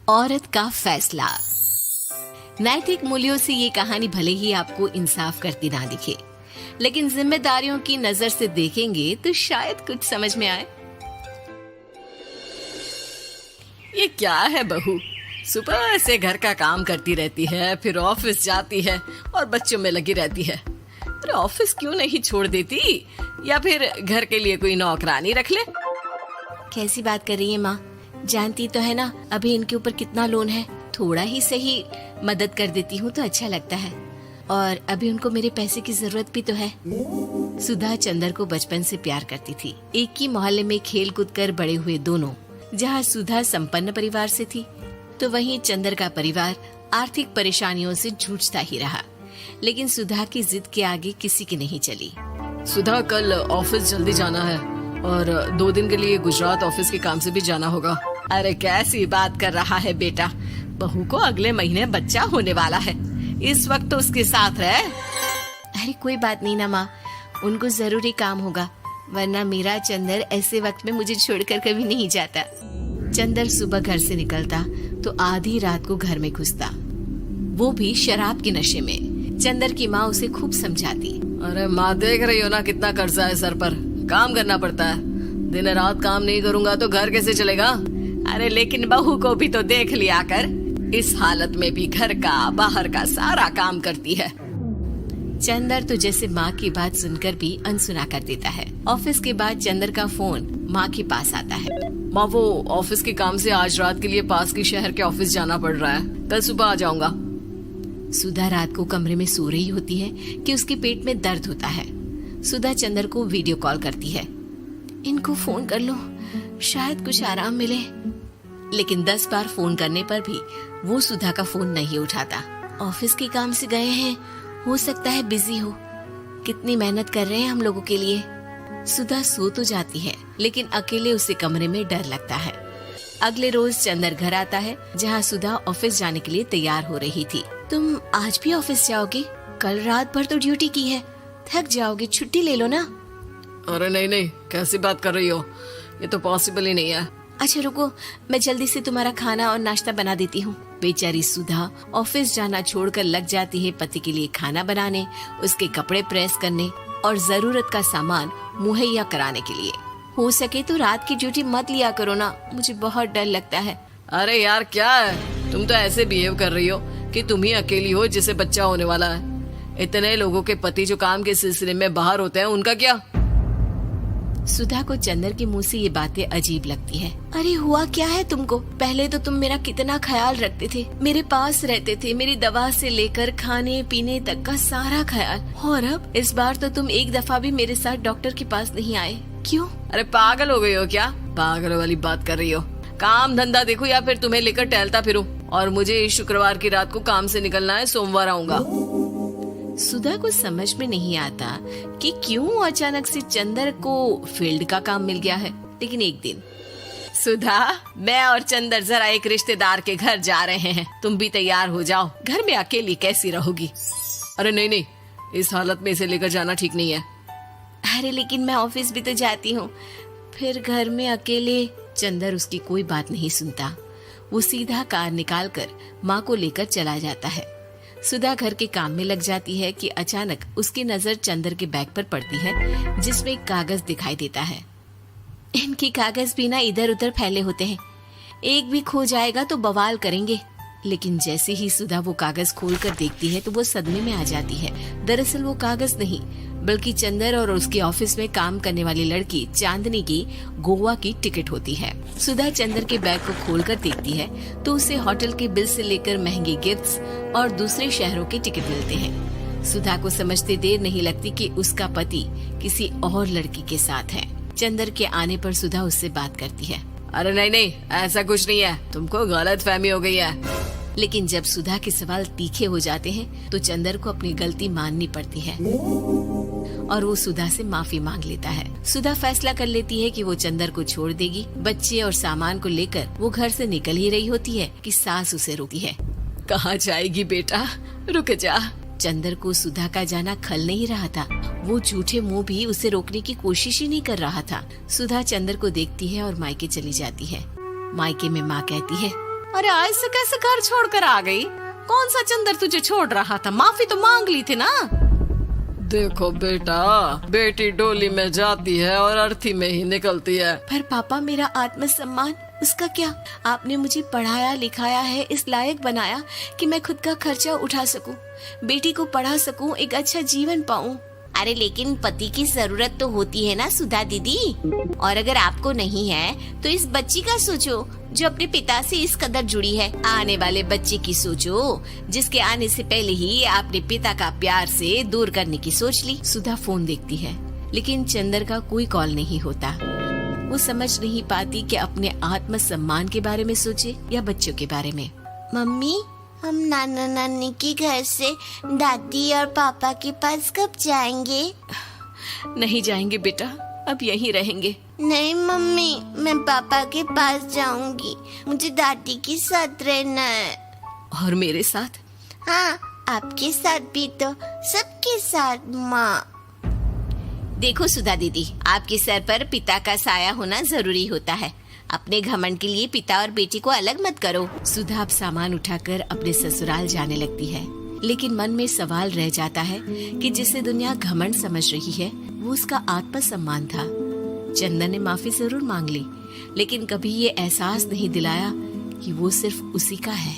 औरत का फैसला। नैतिक मूल्यों से ये कहानी भले ही आपको इंसाफ करती ना दिखे, लेकिन जिम्मेदारियों की नजर से देखेंगे तो शायद कुछ समझ में आए। ये क्या है बहू, सुबह से घर का काम करती रहती है, फिर ऑफिस जाती है और बच्चों में लगी रहती है। अरे ऑफिस क्यों नहीं छोड़ देती, या फिर घर के लिए कोई नौकरानी रख ले। कैसी बात कर रही है माँ? जानती तो है ना अभी इनके ऊपर कितना लोन है। थोड़ा ही सही मदद कर देती हूँ तो अच्छा लगता है, और अभी उनको मेरे पैसे की जरूरत भी तो है। सुधा चंदर को बचपन से प्यार करती थी। एक ही मोहल्ले में खेल कूद कर बड़े हुए दोनों। जहाँ सुधा संपन्न परिवार से थी तो वहीं चंदर का परिवार आर्थिक परेशानियों से जूझता ही रहा। लेकिन सुधा की जिद के आगे किसी की नहीं चली। सुधा, कल ऑफिस जल्दी जाना है और 2 दिन के लिए गुजरात ऑफिस के काम से भी जाना होगा। अरे कैसी बात कर रहा है बेटा, बहू को अगले महीने बच्चा होने वाला है, इस वक्त तो उसके साथ रहे। अरे कोई बात नहीं ना माँ, उनको जरूरी काम होगा, वरना मेरा चंदर ऐसे वक्त में मुझे छोड़कर कभी नहीं जाता। चंदर सुबह घर से निकलता तो आधी रात को घर में घुसता, वो भी शराब के नशे में। चंदर की माँ उसे खूब समझाती। अरे माँ, देख रही हो ना कितना कर्जा है सर पर, काम करना पड़ता है। दिन रात काम नहीं करूँगा तो घर कैसे चलेगा। अरे लेकिन बहू को भी तो देख लिया कर, इस हालत में भी घर का बाहर का सारा काम करती है। चंदर तो जैसे माँ की बात सुनकर भी अनसुना कर देता है। ऑफिस के बाद चंदर का फोन माँ के पास आता है। माँ, वो ऑफिस के काम से आज रात के लिए पास के शहर के ऑफिस जाना पड़ रहा है, कल सुबह आ जाऊंगा। सुधा रात को कमरे में सो रही होती है कि उसके पेट में दर्द होता है। सुधा चंदर को वीडियो कॉल करती है। इनको फोन कर लो, शायद कुछ आराम मिले। लेकिन 10 बार फोन करने पर भी वो सुधा का फोन नहीं उठाता। ऑफिस के काम से गए हैं, हो सकता है बिजी हो। कितनी मेहनत कर रहे हैं हम लोगों के लिए। सुधा सो तो जाती है, लेकिन अकेले उसे कमरे में डर लगता है। अगले रोज चंदर घर आता है, जहाँ सुधा ऑफिस जाने के लिए तैयार हो रही थी। तुम आज भी ऑफिस जाओगे? कल रात भर तो ड्यूटी की है, थक जाओगे, छुट्टी ले लो ना। अरे नहीं नहीं, कैसी बात कर रही हो, ये तो पॉसिबल ही नहीं है। अच्छा रुको, मैं जल्दी से तुम्हारा खाना और नाश्ता बना देती हूँ। बेचारी सुधा ऑफिस जाना छोड़कर लग जाती है पति के लिए खाना बनाने, उसके कपड़े प्रेस करने और जरूरत का सामान मुहैया कराने के लिए। हो सके तो रात की ड्यूटी मत लिया करो ना, मुझे बहुत डर लगता है। अरे यार क्या है, तुम तो ऐसे बिहेव कर रही हो कि तुम ही अकेली हो जिसे बच्चा होने वाला है। इतने लोगों के पति जो काम के सिलसिले में बाहर होते हैं, उनका क्या? सुधा को चंदर के मुंह से ये बातें अजीब लगती है। अरे हुआ क्या है तुमको? पहले तो तुम मेरा कितना ख्याल रखते थे, मेरे पास रहते थे, मेरी दवा से लेकर खाने पीने तक का सारा ख्याल। और अब इस बार तो तुम एक दफा भी मेरे साथ डॉक्टर के पास नहीं आए, क्यों? अरे पागल हो गई हो क्या? पागल वाली बात कर रही हो। काम धंधा देखो या फिर तुम्हें लेकर टहलता फिरूं। और मुझे शुक्रवार की रात को काम से निकलना है, सोमवार आऊंगा। सुधा को समझ में नहीं आता कि क्यों अचानक से चंदर को फील्ड का काम मिल गया है। लेकिन एक दिन, सुधा, मैं और चंदर जरा एक रिश्तेदार के घर जा रहे हैं, तुम भी तैयार हो जाओ, घर में अकेली कैसी रहोगी। अरे नहीं नहीं, इस हालत में इसे लेकर जाना ठीक नहीं है। अरे लेकिन मैं ऑफिस भी तो जाती हूँ, फिर घर में अकेले। चंदर उसकी कोई बात नहीं सुनता। वो सीधा कार निकाल कर माँ को लेकर चला जाता है। सुधा घर के काम में लग जाती है कि अचानक उसकी नजर चंदर के बैग पर पड़ती है, जिसमें एक कागज दिखाई देता है। इनके कागज भी ना इधर उधर फैले होते हैं, एक भी खो जाएगा तो बवाल करेंगे। लेकिन जैसे ही सुधा वो कागज खोलकर देखती है तो वो सदमे में आ जाती है। दरअसल वो कागज नहीं, बल्कि चंदर और उसके ऑफिस में काम करने वाली लड़की चांदनी की गोवा की टिकट होती है। सुधा चंदर के बैग को खोलकर देखती है तो उसे होटल के बिल से लेकर महंगे गिफ्ट्स और दूसरे शहरों के टिकट मिलते हैं। सुधा को समझते देर नहीं लगती कि उसका पति किसी और लड़की के साथ है। चंदर के आने पर सुधा उससे बात करती है। अरे नहीं नहीं, ऐसा कुछ नहीं है, तुमको गलत फहमी हो गई है। लेकिन जब सुधा के सवाल तीखे हो जाते हैं तो चंदर को अपनी गलती माननी पड़ती है और वो सुधा से माफी मांग लेता है। सुधा फैसला कर लेती है कि वो चंदर को छोड़ देगी। बच्चे और सामान को लेकर वो घर से निकल ही रही होती है कि सास उसे रोकती है। कहाँ जाएगी बेटा, रुक जा। चंदर को सुधा का जाना खल नहीं रहा था। वो झूठे मुंह भी उसे रोकने की कोशिश ही नहीं कर रहा था। सुधा चंदर को देखती है और मायके चली जाती है। मायके में माँ कहती है, अरे ऐसे कैसे घर छोड़कर आ गई? कौन सा चंदर तुझे छोड़ रहा था? माफी तो मांग ली थी ना। देखो बेटा, बेटी डोली में जाती है और अर्थी में ही निकलती है। पर पापा, मेरा आत्मसम्मान, उसका क्या? आपने मुझे पढ़ाया लिखाया है, इस लायक बनाया कि मैं खुद का खर्चा उठा सकूं, बेटी को पढ़ा सकूं, एक अच्छा जीवन पाऊं। अरे लेकिन पति की जरूरत तो होती है ना सुधा दीदी, और अगर आपको नहीं है तो इस बच्ची का सोचो जो अपने पिता से इस कदर जुड़ी है। आने वाले बच्चे की सोचो जिसके आने से पहले ही आपने पिता का प्यार से दूर करने की सोच ली। सुधा फोन देखती है लेकिन चंदर का कोई कॉल नहीं होता। वो समझ नहीं पाती कि अपने आत्मसम्मान के बारे में सोचे या बच्चों के बारे में। मम्मी, हम नाना नानी के घर से दादी और पापा के पास कब जाएंगे? नहीं जाएंगे बेटा, अब यहीं रहेंगे। नहीं मम्मी, मैं पापा के पास जाऊंगी, मुझे दादी के साथ रहना है। और मेरे साथ? हाँ, आपके साथ भी तो, सबके साथ माँ। देखो सुधा दीदी, आपके सर पर पिता का साया होना जरूरी होता है। अपने घमंड के लिए पिता और बेटी को अलग मत करो। सुधा अब सामान उठाकर अपने ससुराल जाने लगती है, लेकिन मन में सवाल रह जाता है कि जिसे दुनिया घमंड समझ रही है वो उसका आत्मसम्मान था। चंदन ने माफी जरूर मांग ली, लेकिन कभी ये एहसास नहीं दिलाया कि वो सिर्फ उसी का है।